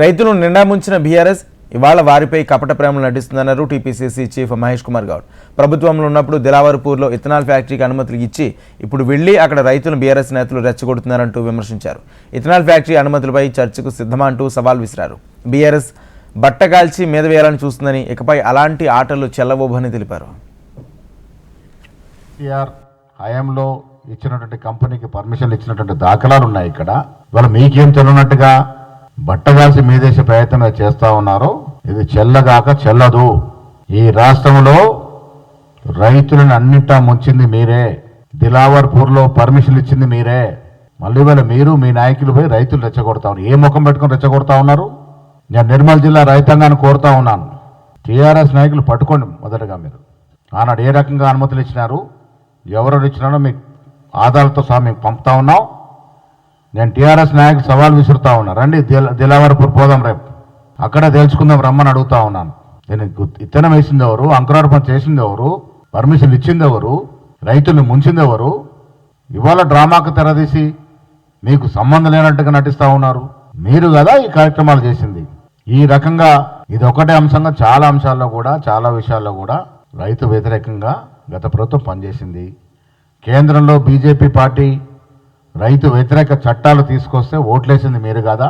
రైతులను నిండా ముంచిన బీఆర్ఎస్ ఇవాళ వారిపై కపట ప్రేమలు నటిస్తుందన్నారు టీపీసీసీ చీఫ్ మహేష్ కుమార్ గౌడ్. ప్రభుత్వంలో ఉన్నప్పుడు దిలావర్పూర్లో ఇథనాల్ ఫ్యాక్టరీకి అనుమతులు ఇచ్చి ఇప్పుడు వెళ్లి అక్కడ రైతులను బీఆర్ఎస్ నేతలు రెచ్చగొడుతున్నారంటూ విమర్శించారు. ఇథనాల్ ఫ్యాక్టరీ అనుమతులపై చర్చకు సిద్ధమా అంటూ సవాల్ విసిరారు. బీఆర్ఎస్ బట్టగాల్చి మీద వేయాలని చూస్తుందని, ఇకపై అలాంటి ఆటలు చెల్లవోబని తెలిపారు. హయాంలో ఇచ్చినటువంటి కంపెనీకి పర్మిషన్లు ఇచ్చినటువంటి దాఖలాలు ఉన్నాయి. ఇక్కడ వాళ్ళు మీకేం తెలియనట్టుగా బట్టగాల్సి మీదేసే ప్రయత్నం చేస్తా ఉన్నారు. ఇది చెల్లగాక చెల్లదు. ఈ రాష్ట్రంలో రైతులను అన్నింటా ముంచింది మీరే. దిలావర్పూర్లో పర్మిషన్లు ఇచ్చింది మీరే. మళ్ళీ వాళ్ళ మీరు మీ నాయకులు పోయి రైతులు రెచ్చగొడతా ఉన్నారు. ఏ ముఖం పెట్టుకుని రెచ్చగొడతా ఉన్నారు? నేను నిర్మల్ జిల్లా రైతాంగాన్ని కోరుతా ఉన్నాను, టీఆర్ఎస్ నాయకులు పట్టుకోండి. మొదటగా మీరు ఆనాడు ఏ రకంగా అనుమతులు ఇచ్చినారు, ఎవరు ఇచ్చినారో మీకు ఆధారాలతో సహా మేము పంపుతా ఉన్నాం. నేను టీఆర్ఎస్ నాయకులు సవాల్ విసురుతా ఉన్నా, రండి దిలావర్పూర్ పోదాం, రేపు అక్కడే తెలుసుకుందాం రమ్మని అడుగుతా ఉన్నాను. నేను ఇత్తనం వేసింది ఎవరు, అంకురార్పణ చేసింది ఎవరు, పర్మిషన్ ఇచ్చింది ఎవరు, రైతుల్ని ముంచింది ఎవరు? ఇవాళ డ్రామాకు తెరదీసి మీకు సంబంధం లేనట్టుగా నటిస్తూ ఉన్నారు. మీరు కదా ఈ కార్యక్రమాలు చేసింది. ఈ రకంగా ఇది ఒకటే అంశంగా చాలా అంశాల్లో కూడా, చాలా విషయాల్లో కూడా రైతు వ్యతిరేకంగా గత ప్రభుత్వం పనిచేసింది. కేంద్రంలో బీజేపీ పార్టీ రైతు వ్యతిరేక చట్టాలు తీసుకొస్తే ఓట్లేసింది మీరు కాదా?